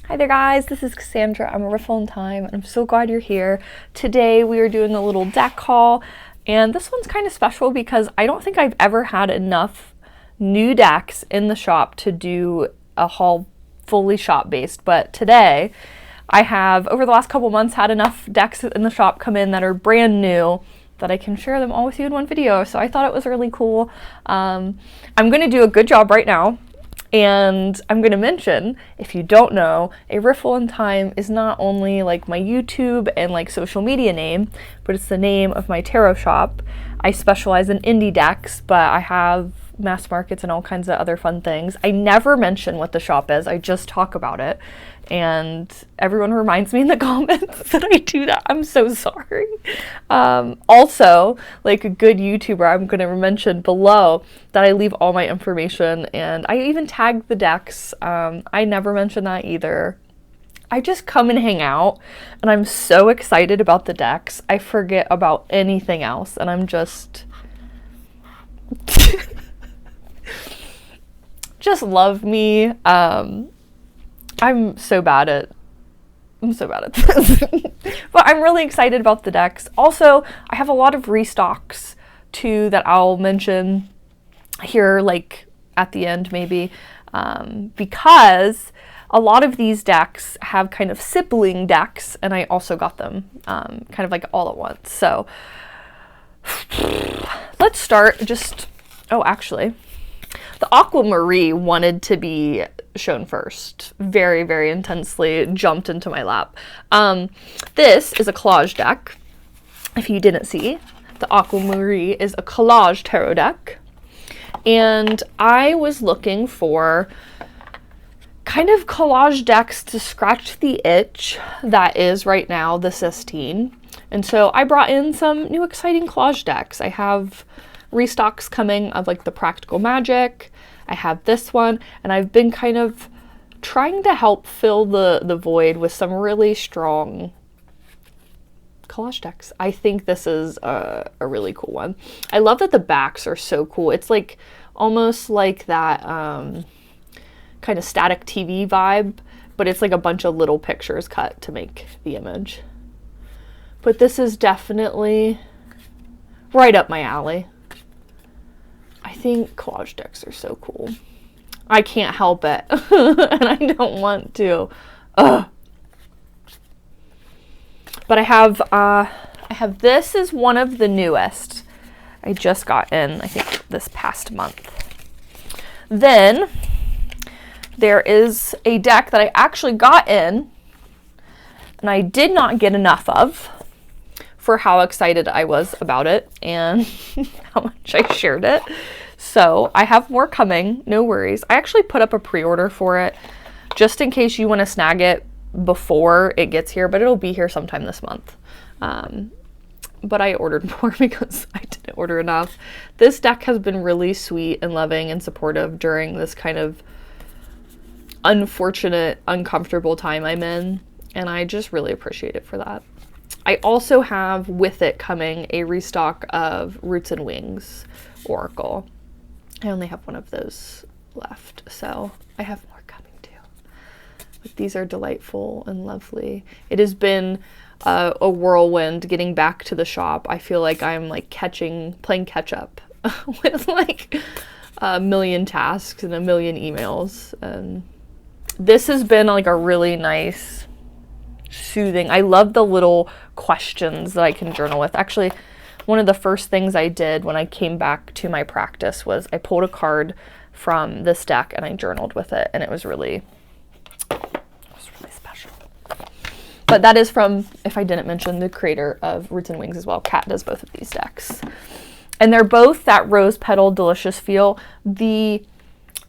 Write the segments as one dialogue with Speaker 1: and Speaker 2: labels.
Speaker 1: Hi there guys, this is Cassandra. I'm a Riffle in Time and I'm so glad you're here. Today we are doing a little deck haul, and this one's kind of special because I don't think I've ever had enough new decks in the shop to do a haul fully shop based, but today I have, over the last couple months, had enough decks in the shop come in that are brand new that I can share them all with you in one video, so I thought it was really cool. I'm going to do a good job right now. And I'm going to mention, if you don't know, a Riffle in Time is not only like my YouTube and like social media name, but it's the name of my tarot shop. I specialize in indie decks, but I have mass markets and all kinds of other fun things. I never mention what the shop is, I just talk about it. And everyone reminds me in the comments that I do that. I'm so sorry. Also, like a good YouTuber, I'm going to mention below that I leave all my information, and I even tag the decks. I never mention that either. I just come and hang out, and I'm so excited about the decks. I forget about anything else, and I'm just love me. I'm so bad at this. But I'm really excited about the decks. Also, I have a lot of restocks too that I'll mention here, like at the end maybe, because a lot of these decks have kind of sibling decks, and I also got them kind of like all at once. So let's start actually, the Aquamari wanted to be shown first. Very, very intensely jumped into my lap. This is a collage deck. If you didn't see, the Aquamari is a collage tarot deck. And I was looking for kind of collage decks to scratch the itch that is right now the Sistine. And so I brought in some new exciting collage decks. I have restocks coming of like the Practical Magic. I have this one, and I've been kind of trying to help fill the void with some really strong collage decks. I think this is a really cool one. I love that the backs are so cool. It's like almost like that kind of static TV vibe, but it's like a bunch of little pictures cut to make the image. But this is definitely right up my alley. I think collage decks are so cool. I can't help it. And I don't want to. Ugh. But I have this is one of the newest. I just got in, I think, this past month. Then there is a deck that I actually got in, and I did not get enough of for how excited I was about it and how much I shared it. So I have more coming, no worries. I actually put up a pre-order for it just in case you want to snag it before it gets here, but it'll be here sometime this month. But I ordered more because I didn't order enough. This deck has been really sweet and loving and supportive during this kind of unfortunate, uncomfortable time I'm in, and I just really appreciate it for that. I also have with it coming a restock of Roots and Wings Oracle. I only have one of those left, so I have more coming too. But these are delightful and lovely. It has been a whirlwind getting back to the shop. I feel like I'm like playing catch up with like a million tasks and a million emails. And this has been like a really nice, soothing. I love the little questions that I can journal with. Actually, one of the first things I did when I came back to my practice was I pulled a card from this deck and I journaled with it, and it was really special. But that is from, if I didn't mention, the creator of Roots and Wings as well. Kat does both of these decks. And they're both that rose petal delicious feel. The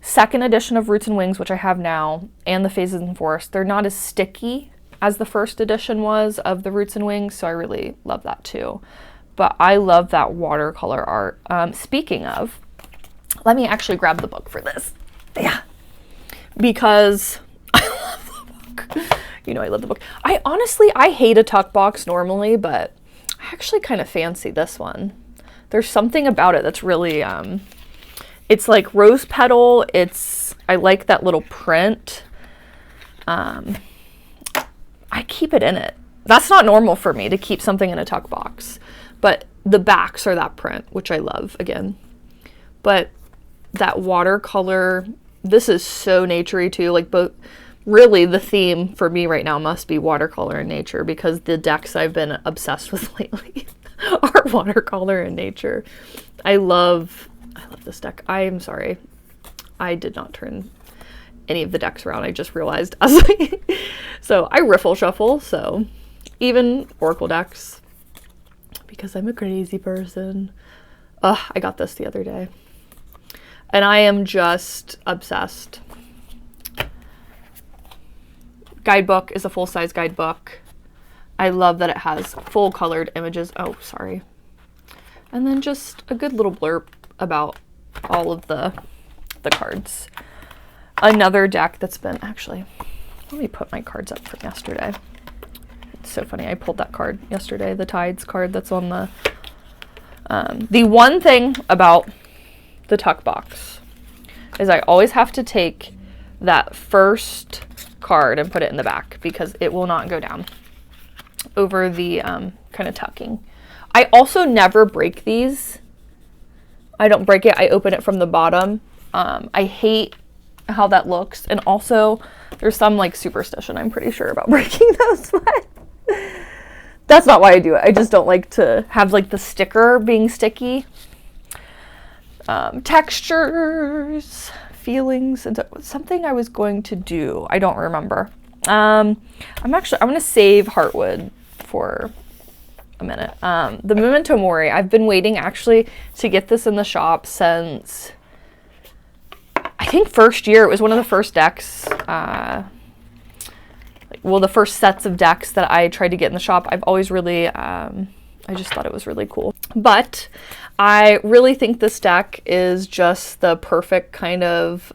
Speaker 1: second edition of Roots and Wings, which I have now, and the Phases and Forest, they're not as sticky as the first edition was of the Roots and Wings, so I really love that too. But I love that watercolor art. Speaking of, let me actually grab the book for this. Yeah, because I love the book. You know I love the book. I hate a tuck box normally, but I actually kind of fancy this one. There's something about it that's really, it's like rose petal. I like that little print. I keep it in it. That's not normal for me to keep something in a tuck box, but the backs are that print, which I love again. But that watercolor, this is so naturey too. Like, both, really the theme for me right now must be watercolor and nature, because the decks I've been obsessed with lately are watercolor and nature. I love this deck. I am sorry, I did not turn any of the decks around. I just realized as so I riffle shuffle, so even Oracle decks, because I'm a crazy person. I got this the other day and I am just obsessed. Guidebook is a full-size guidebook. I love that it has full colored images. Oh, sorry. And then just a good little blurb about all of the cards. Another deck that's been, actually, let me put my cards up from yesterday. It's so funny. I pulled that card yesterday, the Tides card that's on the one thing about the tuck box is I always have to take that first card and put it in the back, because it will not go down over the kind of tucking. I also never break these. I don't break it. I open it from the bottom. I hate how that looks, and also there's some like superstition, I'm pretty sure, about breaking those, but that's not why I do it. I just don't like to have like the sticker being sticky. Textures, feelings, and something I was going to do, I don't remember. I'm gonna save Heartwood for a minute. The Memento Mori, I've been waiting actually to get this in the shop since I think first year. It was one of the first decks, the first sets of decks that I tried to get in the shop. I've always really, I just thought it was really cool. But I really think this deck is just the perfect kind of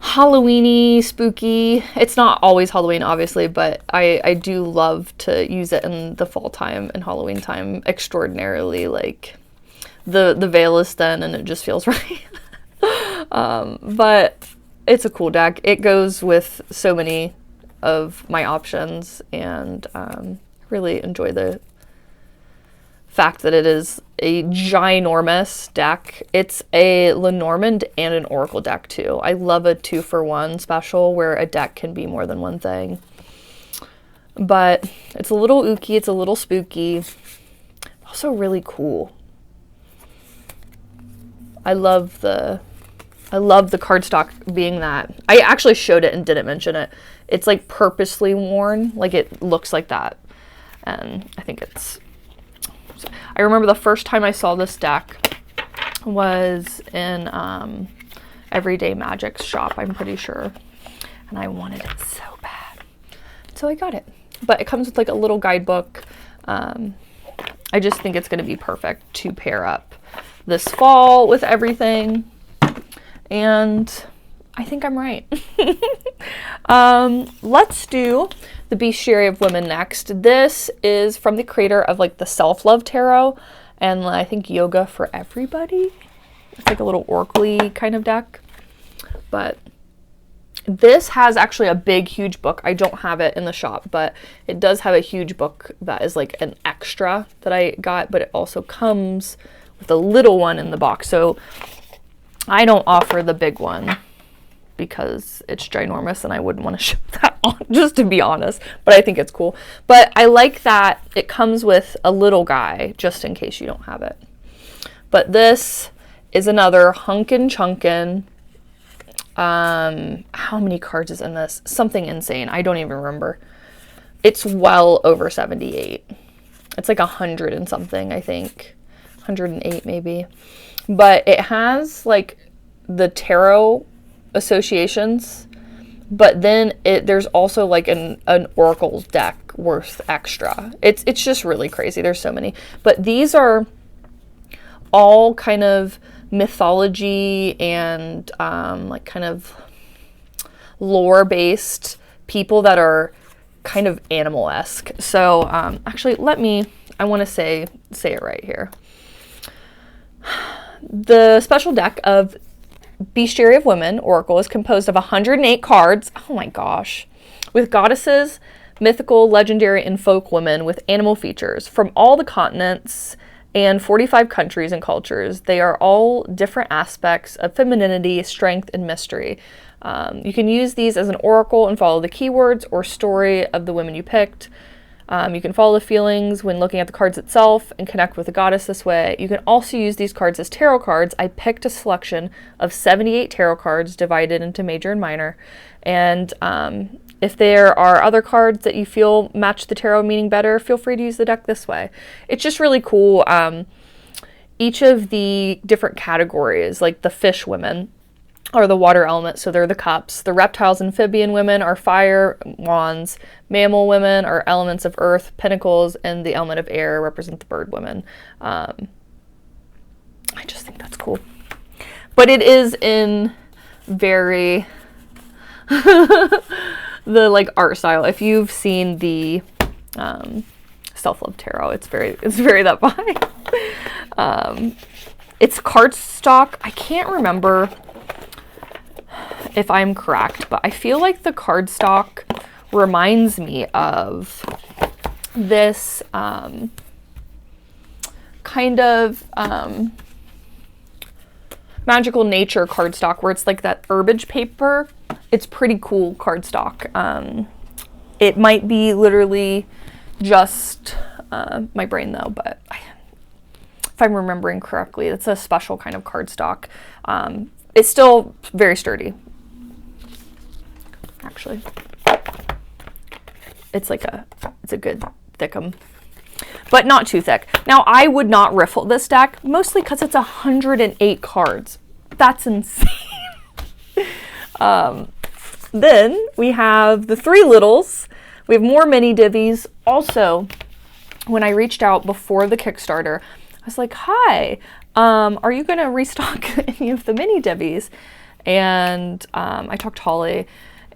Speaker 1: Halloween-y, spooky. It's not always Halloween, obviously, but I do love to use it in the fall time and Halloween time extraordinarily. Like, the veil is thin and it just feels right. But it's a cool deck. It goes with so many of my options, and really enjoy the fact that it is a ginormous deck. It's a Lenormand and an Oracle deck too. I love a 2-for-1 special where a deck can be more than one thing. But it's a little ooky, it's a little spooky, also really cool. I love the cardstock being that. I actually showed it and didn't mention it. It's like purposely worn, like it looks like that. And I think it's, I remember the first time I saw this deck was in Everyday Magic's shop, I'm pretty sure. And I wanted it so bad. So I got it. But it comes with like a little guidebook. I just think it's going to be perfect to pair up this fall with everything. And I think I'm right. Let's do the Bestiary of Women next. This is from the creator of like the Self-Love Tarot and I think Yoga for Everybody. It's like a little oracle-y kind of deck. But this has actually a big, huge book. I don't have it in the shop, but it does have a huge book that is like an extra that I got, but it also comes with a little one in the box. So I don't offer the big one because it's ginormous and I wouldn't want to ship that on, just to be honest, but I think it's cool. But I like that it comes with a little guy just in case you don't have it. But this is another hunkin' chunkin'. How many cards is in this? Something insane. I don't even remember. It's well over 78. It's like 100 and something, I think. 108 maybe. But it has like the tarot associations, but then there's also like an oracle deck worth extra. It's just really crazy. There's so many. But these are all kind of mythology and like kind of lore based people that are kind of animal-esque. So actually I want to say it right here. The special deck of Bestiary of Women Oracle is composed of 108 cards. Oh my gosh. With goddesses, mythical, legendary, and folk women with animal features from all the continents and 45 countries and cultures. They are all different aspects of femininity, strength, and mystery. You can use these as an oracle and follow the keywords or story of the women you picked. You can follow the feelings when looking at the cards itself and connect with the goddess this way. You can also use these cards as tarot cards. I picked a selection of 78 tarot cards divided into major and minor. And if there are other cards that you feel match the tarot meaning better, feel free to use the deck this way. It's just really cool. Each of the different categories, like the fish women, are the water element, so they're the cups. The reptiles, amphibian women are fire, wands. Mammal women are elements of earth, pentacles, and the element of air represent the bird women. I just think that's cool. But it is in very the like art style. If you've seen the self-love tarot, it's very that vibe. It's cardstock. I can't remember if I'm correct, but I feel like the cardstock reminds me of this kind of magical nature cardstock where it's like that herbage paper. It's pretty cool cardstock. It might be literally just my brain though, but if I'm remembering correctly, it's a special kind of cardstock. It's still very sturdy. Actually, it's a good thickum, but not too thick. Now, I would not riffle this deck, mostly because it's 108 cards. That's insane. Then we have the three littles. We have more mini divvies. Also, when I reached out before the Kickstarter, I was like, hi, are you going to restock any of the mini divvies? And I talked to Holly,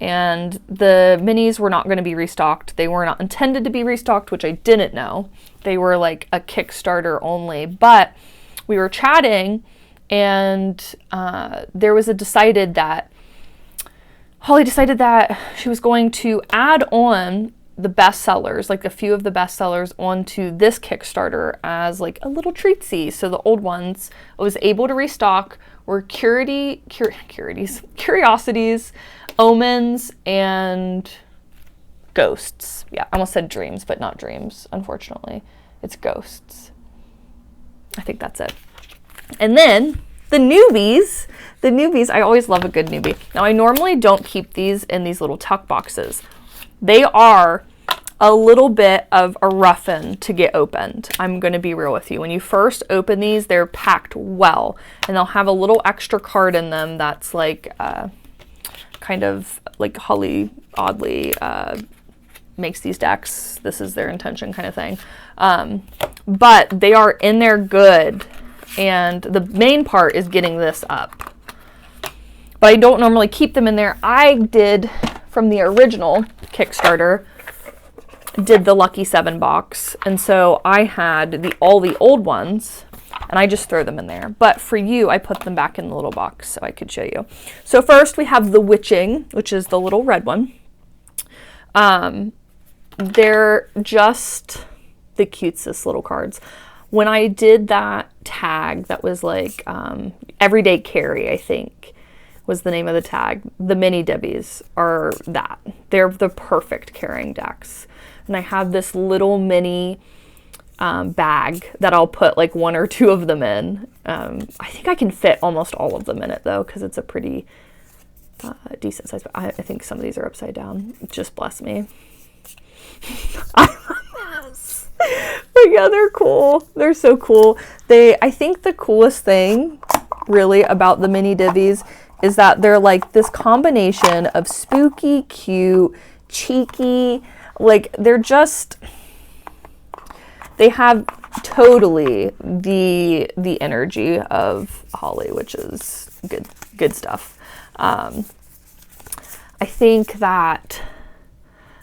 Speaker 1: and the minis were not going to be restocked. They were not intended to be restocked, which I didn't know. They were like a Kickstarter only, but we were chatting, and there was Holly decided that she was going to add on the bestsellers, like a few of the bestsellers, onto this Kickstarter as like a little treatsy. So the old ones I was able to restock were Curiosities, Omens, and Ghosts. Yeah, I almost said Dreams, but not Dreams, unfortunately. It's Ghosts. I think that's it. And then the newbies, I always love a good newbie. Now, I normally don't keep these in these little tuck boxes. They are a little bit of a roughen to get opened. I'm going to be real with you. When you first open these, they're packed well, and they'll have a little extra card in them that's like kind of like Holly oddly makes these decks. This is their intention kind of thing. But they are in there good, and the main part is getting this up. But I don't normally keep them in there. I did, from the original Kickstarter, did the Lucky 7 box, and so I had all the old ones, and I just throw them in there. But for you, I put them back in the little box so I could show you. So first we have the Witching, which is the little red one. They're just the cutest little cards. When I did that tag, that was like Everyday Carry, I think, was the name of the tag. The mini divvies are that. They're the perfect carrying decks. And I have this little mini bag that I'll put like one or two of them in. I think I can fit almost all of them in it though, because it's a pretty decent size. But I think some of these are upside down. Just bless me. But yeah, they're cool. They're so cool. I think the coolest thing really about the mini divvies is that they're like this combination of spooky, cute, cheeky, like they have totally the energy of Holly, which is good stuff. I think that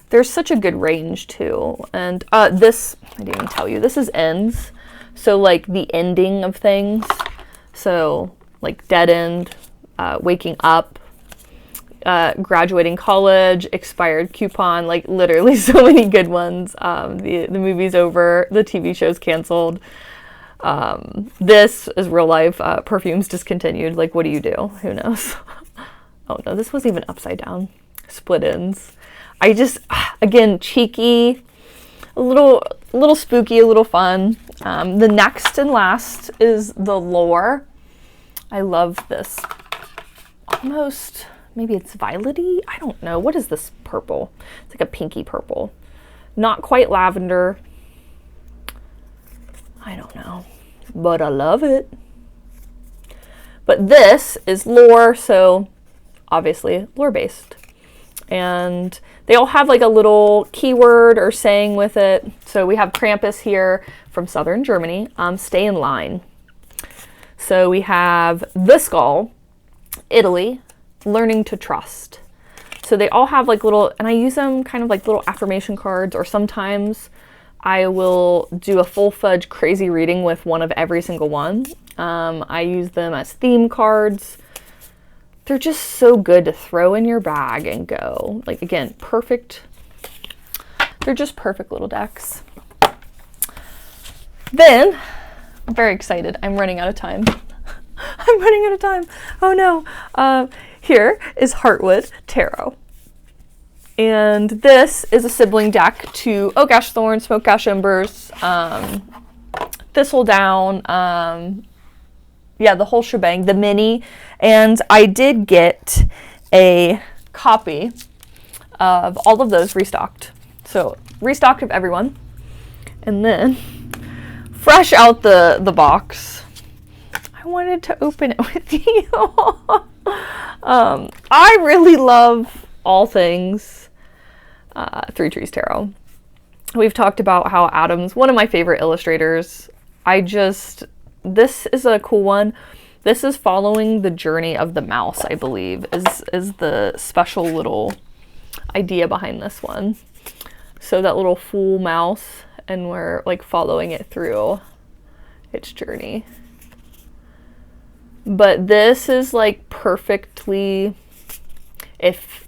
Speaker 1: there's such a good range too. And this, I didn't even tell you, this is ends. So like the ending of things. So like dead end, Waking Up, Graduating College, Expired Coupon, like literally so many good ones. The movie's over, the TV show's canceled. This is real life. Perfumes discontinued. Like, what do you do? Who knows? Oh no, this wasn't even upside down. Split ends. I just, again, cheeky, a little spooky, a little fun. The next and last is the Lore. I love this. Almost, maybe it's violet-y? I don't know. What is this purple? It's like a pinky purple. Not quite lavender. I don't know, but I love it. But this is Lore, so obviously lore-based. And they all have like a little keyword or saying with it. So we have Krampus here from southern Germany, stay in line. So we have the Skull, Italy, learning to trust. So they all have like little, and I use them kind of like little affirmation cards, or sometimes I will do a full fudge crazy reading with one of every single one. I use them as theme cards. They're just so good to throw in your bag and go. Like, again, perfect. They're just perfect little decks. Then, I'm very excited. I'm running out of time. I'm running out of time. Oh no. Here is Heartwood Tarot. And this is a sibling deck to Oak Ash Thorn, Smoke Ash Embers, Thistledown, yeah, the whole shebang, the mini. And I did get a copy of all of those restocked. So restocked of everyone. And then fresh out the box, I wanted to open it with you. I really love all things Three Trees Tarot. We've talked about how Adam's one of my favorite illustrators. This is a cool one. This is following the journey of the mouse, I believe, is the special little idea behind this one. So that little fool mouse, and we're like following it through its journey. But this is like perfectly, if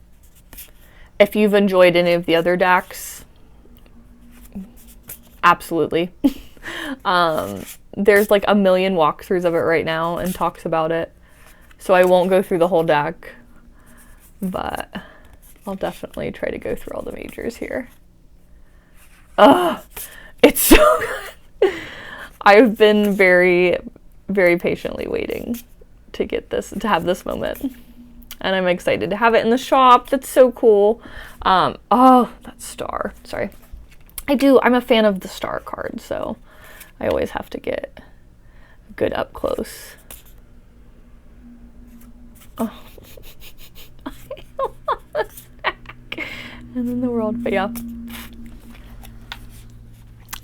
Speaker 1: you've enjoyed any of the other decks, absolutely. There's like a million walkthroughs of it right now and talks about it. So I won't go through the whole deck, but I'll definitely try to go through all the majors here. It's so good. I've been very, very patiently waiting to get this, to have this moment. And I'm excited to have it in the shop. That's so cool. Oh, that star. Sorry. I'm a fan of the star card, so I always have to get good up close. Oh. And then the world, but yeah.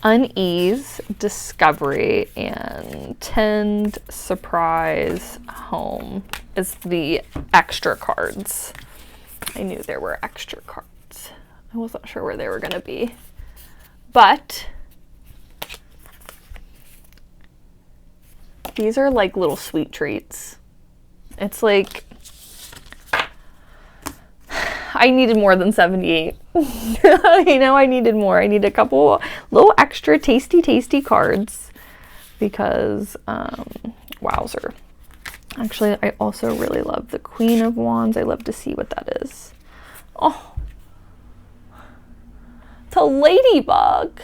Speaker 1: Unease, Discovery, and Tend, Surprise, Home is the extra cards. I knew there were extra cards. I wasn't sure where they were going to be. But these are like little sweet treats. It's like, I needed more than 78. You know, I needed more. I need a couple little extra tasty cards because, wowzer. Actually, I also really love the Queen of Wands. I love to see what that is. Oh, it's a ladybug,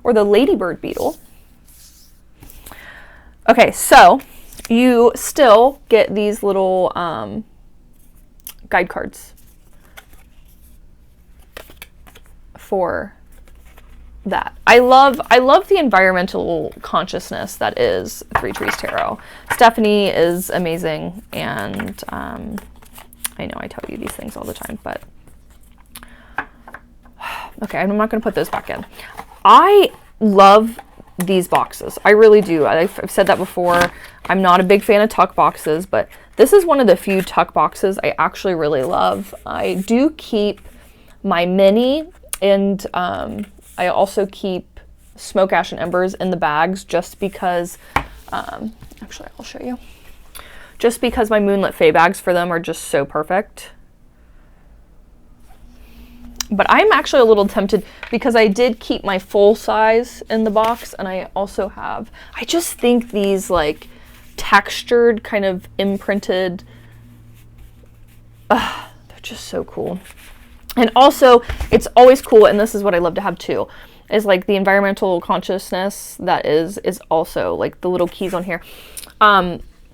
Speaker 1: or the ladybird beetle. Okay, so you still get these little guide cards for that. I love the environmental consciousness that is Three Trees Tarot. Stephanie is amazing, and I know I tell you these things all the time, but okay, I'm not going to put those back in. I love these boxes. I really do. I've said that before. I'm not a big fan of tuck boxes, but this is one of the few tuck boxes I actually really love. I do keep my mini, and I also keep Smoke Ash and Embers in the bags just because, actually I'll show you. just because my Moonlit Fae bags for them are just so perfect. But I'm actually a little tempted because I did keep my full size in the box, and I also have, I just think these like textured kind of imprinted, they're just so cool. And also it's always cool, and this is what I love to have too, is like the environmental consciousness that is also like the little keys on here.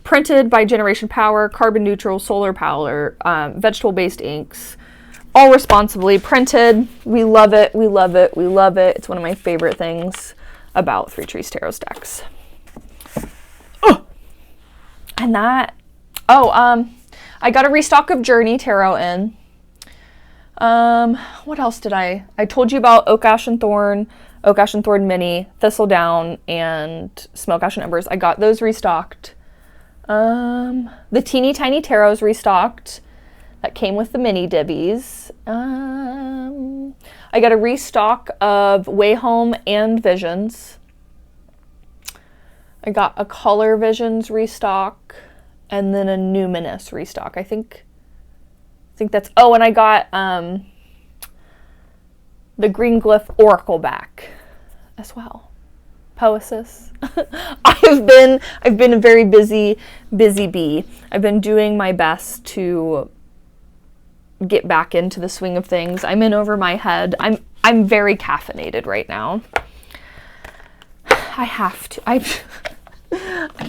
Speaker 1: Printed by Generation Power, carbon neutral, solar power, vegetable based inks, all responsibly printed. We love it. We love it. We love it. It's one of my favorite things about Three Trees Tarot decks. Oh! And that, I got a restock of Journey Tarot in. What else did I told you about Oak Ash and Thorn Mini, Thistledown, and Smoke Ash and Embers. I got those restocked. The Teeny Tiny Tarots restocked. That came with the mini dibbies. I got a restock of Way Home and Visions. I got a Color Visions restock, and then a Numinous restock. I think that's, oh, and I got the Green Glyph Oracle back as well. Poesis. I've been a very busy bee. I've been doing my best to get back into the swing of things. I'm in over my head. I'm very caffeinated right now. I have to. I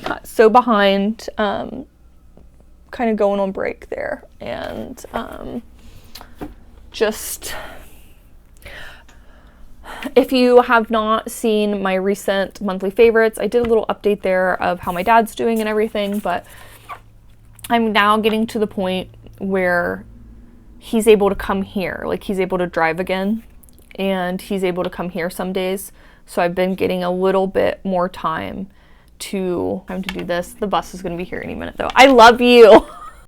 Speaker 1: got so behind, kind of going on break there, and just, if you have not seen my recent monthly favorites, I did a little update there of how my dad's doing and everything, but I'm now getting to the point where he's able to come here, like he's able to drive again, and he's able to come here some days. So I've been getting a little bit more time to do this. The bus is going to be here any minute though. I love you.